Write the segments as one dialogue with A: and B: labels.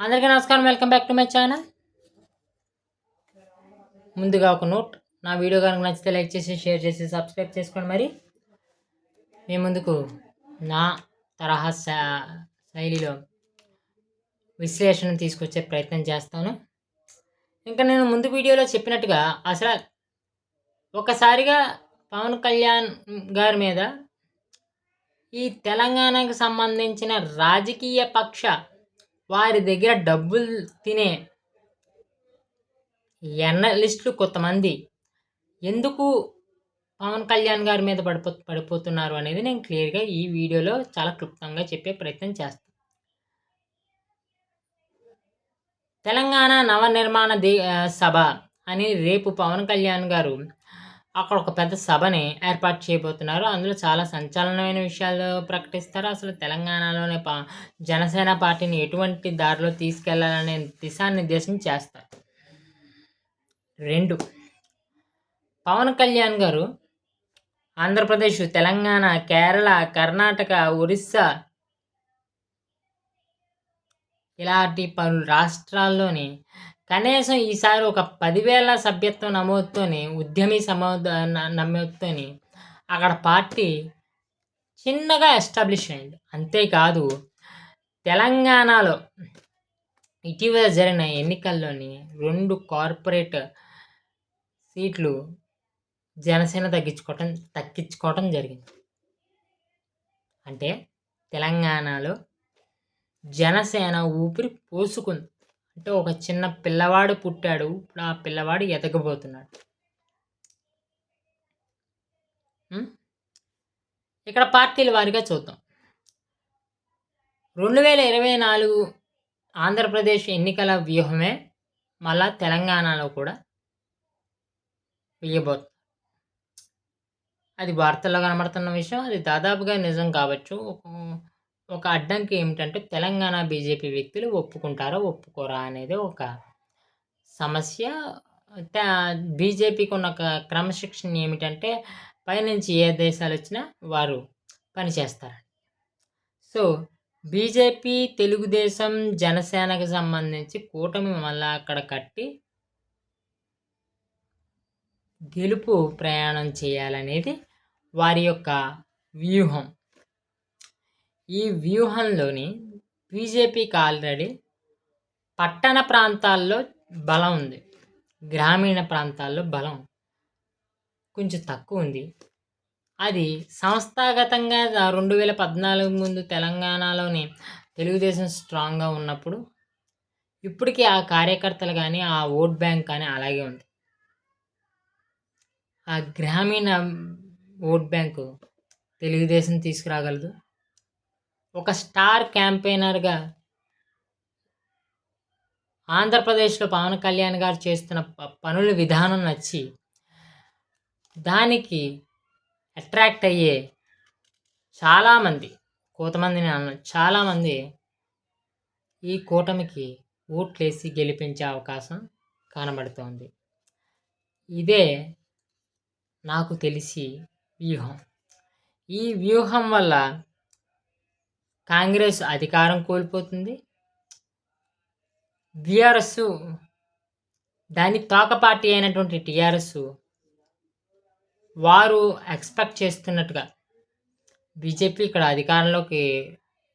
A: అందరికీ నమస్కారం. Welcome back to my channel. ముందుగా ఒక నోట్, నా వీడియో కనుక నచ్చితే లైక్ చేసి షేర్ చేసి సబ్స్క్రైబ్ చేసుకోండి. మరి మీ ముందుకు నా తరహా శైలిలో విశ్లేషణ తీసుకొచ్చే ప్రయత్నం చేస్తాను. ఇంకా నేను ముందు వీడియోలో చెప్పినట్టుగా అసలు ఒకసారిగా పవన్ కళ్యాణ్ గారి మీద ఈ తెలంగాణకు సంబంధించిన రాజకీయ పక్ష వారి దగ్గర డబ్బులు తినే ఎనలిస్టులు కొంతమంది ఎందుకు పవన్ కళ్యాణ్ గారి మీద పడిపోతున్నారు అనేది నేను క్లియర్గా ఈ వీడియోలో చాలా క్లుప్తంగా చెప్పే ప్రయత్నం చేస్తాను. తెలంగాణ నవనిర్మాణ సభ అని రేపు పవన్ కళ్యాణ్ గారు అక్కడ ఒక పెద్ద సభని ఏర్పాటు చేయబోతున్నారు. అందులో చాలా సంచలనమైన విషయాలు ప్రకటిస్తారు. అసలు తెలంగాణలోనే జనసేన పార్టీని ఎటువంటి దారిలో తీసుకెళ్లాలనే దిశానిర్దేశం చేస్తారు. 2, పవన్ కళ్యాణ్ గారు ఆంధ్రప్రదేశ్, తెలంగాణ, కేరళ, కర్ణాటక, ఒరిస్సా ఇలాంటి పలు రాష్ట్రాల్లోని కనీసం ఈసారి ఒక 10,000 సభ్యత్వ నమోదుతోని ఉద్యమీ నమోదుతోని అక్కడ పార్టీ చిన్నగా ఎస్టాబ్లిష్ అయింది. అంతేకాదు తెలంగాణలో ఇటీవల జరిగిన ఎన్నికల్లోని 2 కార్పొరేట్ సీట్లు జనసేన తగ్గించుకోవటం జరిగింది. అంటే తెలంగాణలో జనసేన ఊపిరి పోసుకుంది. అంటే ఒక చిన్న పిల్లవాడు పుట్టాడు, ఇప్పుడు ఆ పిల్లవాడు ఎదగబోతున్నాడు. ఇక్కడ పార్టీల వారిగా చూద్దాం. 2024 ఆంధ్రప్రదేశ్ ఎన్నికల వ్యూహమే మళ్ళా తెలంగాణలో కూడా వేయబోతుంది. అది వార్తల్లో కనబడుతున్న విషయం, అది దాదాపుగా నిజం కావచ్చు. ఒక అడ్డంకి ఏమిటంటే తెలంగాణ బీజేపీ వ్యక్తులు ఒప్పుకుంటారా ఒప్పుకోరా అనేది ఒక సమస్య. బీజేపీకి ఉన్న క్రమశిక్షణ ఏమిటంటే పైనుంచి ఏ దేశాలు వచ్చినా వారు పనిచేస్తారు. సో బీజేపీ, తెలుగుదేశం, జనసేనకు సంబంధించి కూటమి మళ్ళా అక్కడ కట్టి గెలుపు ప్రయాణం చేయాలనేది వారి యొక్క వ్యూహం. ఈ వ్యూహంలోని బీజేపీకి ఆల్రెడీ పట్టణ ప్రాంతాల్లో బలం ఉంది, గ్రామీణ ప్రాంతాల్లో బలం కొంచెం తక్కువ ఉంది. అది సంస్థాగతంగా 2014 ముందు తెలంగాణలోని తెలుగుదేశం స్ట్రాంగ్గా ఉన్నప్పుడు ఇప్పటికీ ఆ కార్యకర్తలు కానీ ఆ ఓట్ బ్యాంక్ కానీ అలాగే ఉంది. ఆ గ్రామీణ ఓట్ బ్యాంకు తెలుగుదేశం తీసుకురాగలదు. ఒక స్టార్ క్యాంపెయినర్గా ఆంధ్రప్రదేశ్లో పవన్ కళ్యాణ్ గారు చేస్తున్న పనుల విధానం నచ్చి దానికి అట్రాక్ట్ అయ్యే చాలామంది, చాలామంది ఈ కూటమికి ఓట్లేసి గెలిపించే అవకాశం కనబడుతోంది. ఇదే నాకు తెలిసి వ్యూహం. ఈ వ్యూహం వల్ల కాంగ్రెస్ అధికారం కోల్పోతుంది. బీఆర్ఎస్ దాని తోక పార్టీ అయినటువంటి టీఆర్ఎస్ వారు ఎక్స్పెక్ట్ చేస్తున్నట్టుగా బీజేపీ ఇక్కడ అధికారంలోకి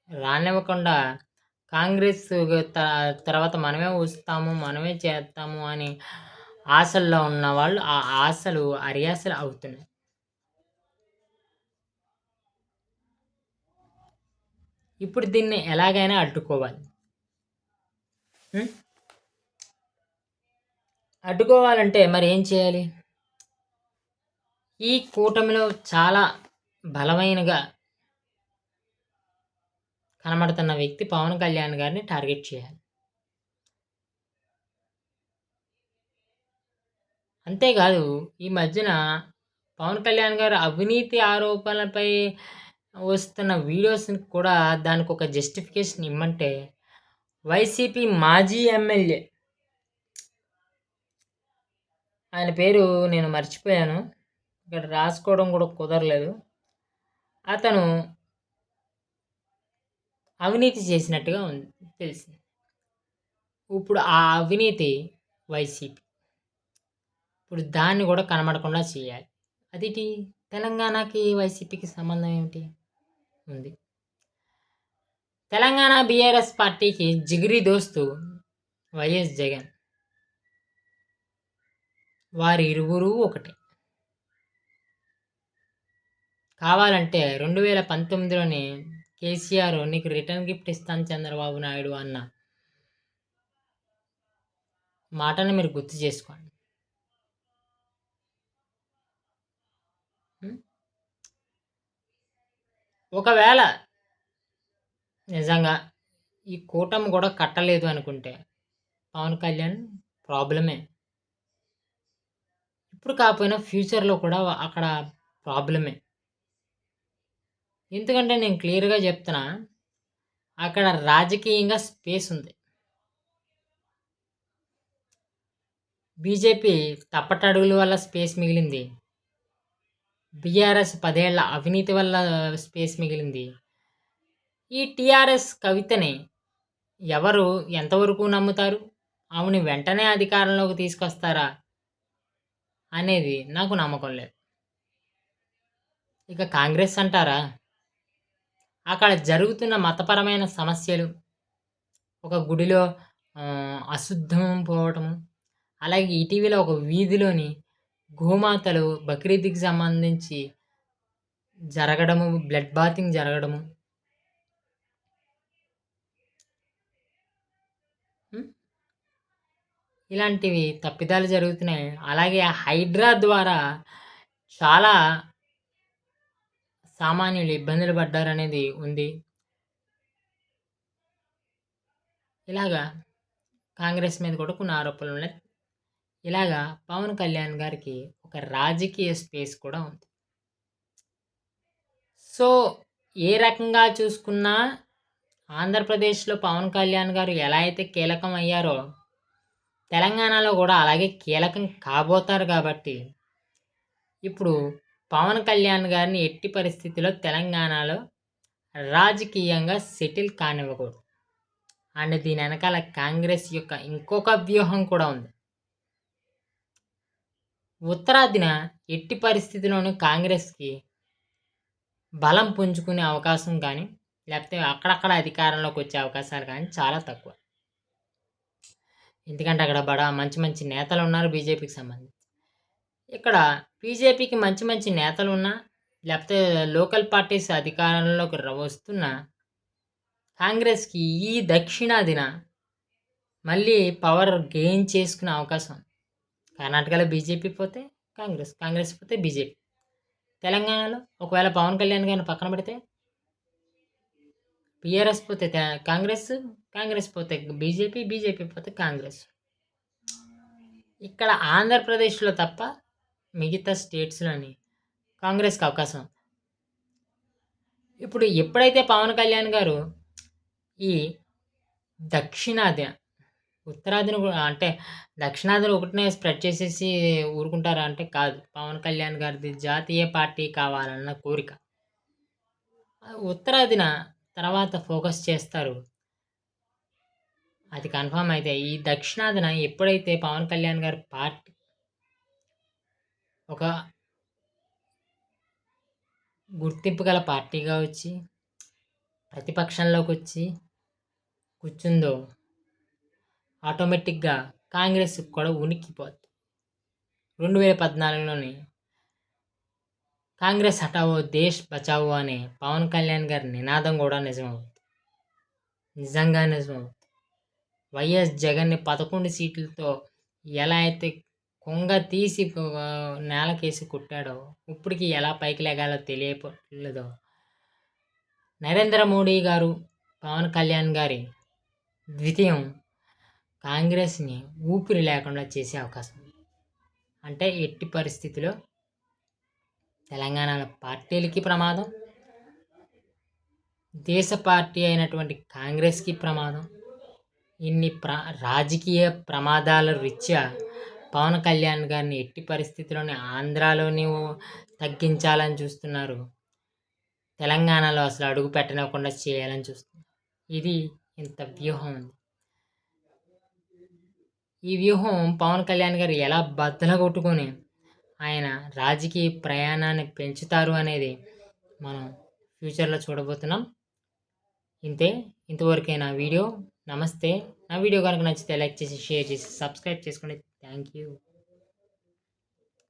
A: రానివ్వకుండా కాంగ్రెస్ తర్వాత మనమే వస్తాము, మనమే చేస్తాము అని ఆశల్లో ఉన్న వాళ్ళు ఆ ఆశలు అరియాసలు అవుతున్నాయి. ఇప్పుడు దీన్ని ఎలాగైనా అడ్డుకోవాలి. అడ్డుకోవాలంటే మరి ఏం చేయాలి? ఈ కూటమిలో చాలా బలమైనగా కనబడుతున్న వ్యక్తి పవన్ కళ్యాణ్ గారిని టార్గెట్ చేయాలి. అంతేకాదు ఈ మధ్యన పవన్ కళ్యాణ్ గారు అవినీతి ఆరోపణలపై వస్తున్న వీడియోస్ని కూడా దానికి ఒక జస్టిఫికేషన్ ఇమ్మంటే వైసీపీ మాజీ ఎమ్మెల్యే, ఆయన పేరు నేను మర్చిపోయాను, ఇక్కడ రాసుకోవడం కూడా కుదరలేదు, అతను అవినీతి చేసినట్టుగా తెలిసింది. ఇప్పుడు ఆ అవినీతి వైసీపీ. ఇప్పుడు దాన్ని కూడా కనబడకుండా చేయాలి. అదేంటి, తెలంగాణకి వైసీపీకి సంబంధం ఏమిటి ఉంది? తెలంగాణ బీఆర్ఎస్ పార్టీకి జిగిరి దోస్తు వైఎస్ జగన్. వారి ఇరువురు ఒకటే. కావాలంటే 2019లోనే కేసీఆర్ నీకు రిటర్న్ గిఫ్ట్ ఇస్తాను చంద్రబాబు నాయుడు అన్న మాటను మీరు గుర్తు చేసుకోండి. ఒకవేళ నిజంగా ఈ కూటమి కూడా కట్టలేదు అనుకుంటే పవన్ కళ్యాణ్ ప్రాబ్లమే. ఇప్పుడు కాకపోయినా ఫ్యూచర్లో కూడా అక్కడ ప్రాబ్లమే. ఎందుకంటే నేను క్లియర్గా చెప్తున్నా, అక్కడ రాజకీయంగా స్పేస్ ఉంది. బీజేపీ తప్పటడుగుల వల్ల స్పేస్ మిగిలింది. బీఆర్ఎస్ 10 ఏళ్ల అవినీతి వల్ల స్పేస్ మిగిలింది. ఈ టీఆర్ఎస్ కవితని ఎవరు ఎంతవరకు నమ్ముతారు? ఆమెని వెంటనే అధికారంలోకి తీసుకొస్తారా అనేది నాకు నమ్మకం లేదు. ఇక కాంగ్రెస్ అంటారా? అక్కడ జరుగుతున్న మతపరమైన సమస్యలు, ఒక గుడిలో అశుద్ధం పోవటము, అలాగే ఇటీవల ఒక వీధిలోని గోమాతలు బక్రీద్కి సంబంధించి జరగడము, బ్లడ్ బాతింగ్ జరగడము, ఇలాంటివి తప్పిదాలు జరుగుతున్నాయి. అలాగే హైడ్రా ద్వారా చాలా సామాన్యులు ఇబ్బందులు పడ్డారనేది ఉంది. ఇలాగా కాంగ్రెస్ మీద కూడా కొన్ని ఆరోపణలు ఉన్నాయి. ఇలాగా పవన్ కళ్యాణ్ గారికి ఒక రాజకీయ స్పేస్ కూడా ఉంది. సో ఏ రకంగా చూసుకున్నా ఆంధ్రప్రదేశ్లో పవన్ కళ్యాణ్ గారు ఎలా అయితే కీలకం అయ్యారో తెలంగాణలో కూడా అలాగే కీలకం కాబోతారు. కాబట్టి ఇప్పుడు పవన్ కళ్యాణ్ గారిని ఎట్టి పరిస్థితిలో తెలంగాణలో రాజకీయంగా సెటిల్ కానివ్వకూడదు. అండ్ దీని వెనకాల కాంగ్రెస్ యొక్క ఇంకొక వ్యూహం కూడా ఉంది. ఉత్తరాదిన ఎట్టి పరిస్థితిలోనూ కాంగ్రెస్కి బలం పుంజుకునే అవకాశం కానీ, లేకపోతే అక్కడక్కడ అధికారంలోకి వచ్చే అవకాశాలు కానీ చాలా తక్కువ. ఎందుకంటే అక్కడ మంచి మంచి నేతలు ఉన్నారు బీజేపీకి సంబంధించి. ఇక్కడ బీజేపీకి మంచి మంచి నేతలు ఉన్నా, లేకపోతే లోకల్ పార్టీస్ అధికారంలోకి వస్తున్న కాంగ్రెస్కి ఈ దక్షిణాదిన మళ్ళీ పవర్ గెయిన్ చేసుకునే అవకాశం. కర్ణాటకలో బీజేపీ పోతే కాంగ్రెస్, కాంగ్రెస్ పోతే బీజేపీ. తెలంగాణలో ఒకవేళ పవన్ కళ్యాణ్ గారిని పక్కన పెడితే బీఆర్ఎస్ పోతే కాంగ్రెస్, కాంగ్రెస్ పోతే బీజేపీ, బీజేపీ పోతే కాంగ్రెస్. ఇక్కడ ఆంధ్రప్రదేశ్లో తప్ప మిగతా స్టేట్స్లోని కాంగ్రెస్కి అవకాశం. ఇప్పుడు ఎప్పుడైతే పవన్ కళ్యాణ్ గారు ఈ దక్షిణాది, ఉత్తరాదిని అంటే దక్షిణాదిని ఒకటినే స్ప్రెడ్ చేసేసి ఊరుకుంటారా అంటే కాదు. పవన్ కళ్యాణ్ గారిది జాతీయ పార్టీ కావాలన్న కోరిక. ఉత్తరాదిన తర్వాత ఫోకస్ చేస్తారు, అది కన్ఫామ్ అయితే. ఈ దక్షిణాదిన ఎప్పుడైతే పవన్ కళ్యాణ్ గారి పార్టీ ఒక గుర్తింపు గల పార్టీగా వచ్చి ప్రతిపక్షంలోకి వచ్చి కూర్చుందో ఆటోమేటిక్గా కాంగ్రెస్ కూడా ఉనికిపోద్ది. 2014లోని కాంగ్రెస్ హటావో దేశ్ బచావో అనే పవన్ కళ్యాణ్ గారి నినాదం కూడా నిజమవుతుంది. నిజంగా నిజమవుతుంది. వైఎస్ జగన్ని 11 సీట్లతో ఎలా అయితే కొంగ తీసి నేలకేసి కొట్టాడో, ఇప్పటికి ఎలా పైకి లెగాలో తెలియలేదో, నరేంద్ర మోడీ గారు పవన్ కళ్యాణ్ గారి ద్వితీయం కాంగ్రెస్ని ఊపిరి లేకుండా చేసే అవకాశం ఉంది. అంటే ఎట్టి పరిస్థితిలో తెలంగాణలో పార్టీలకి ప్రమాదం, దేశ పార్టీ అయినటువంటి కాంగ్రెస్కి ప్రమాదం. ఇన్ని రాజకీయ ప్రమాదాల రీత్యా పవన్ కళ్యాణ్ గారిని ఎట్టి పరిస్థితిలోనే ఆంధ్రాలోని తగ్గించాలని చూస్తున్నారు. తెలంగాణలో అసలు అడుగు పెట్టనివ్వకుండా చేయాలని చూస్తున్నారు. ఇది ఇంత వ్యూహం ఉంది. ఈ వ్యూహం పవన్ కళ్యాణ్ గారు ఎలా బద్దలగొట్టుకొని ఆయన రాజకీయ ప్రయాణాన్ని పెంచుతారు అనేది మనం ఫ్యూచర్లో చూడబోతున్నాం. ఇంతవరకే నా వీడియో. నమస్తే. నా వీడియో కనుక నచ్చితే లైక్ చేసి, షేర్ చేసి, సబ్స్క్రైబ్ చేసుకోండి. Thank you.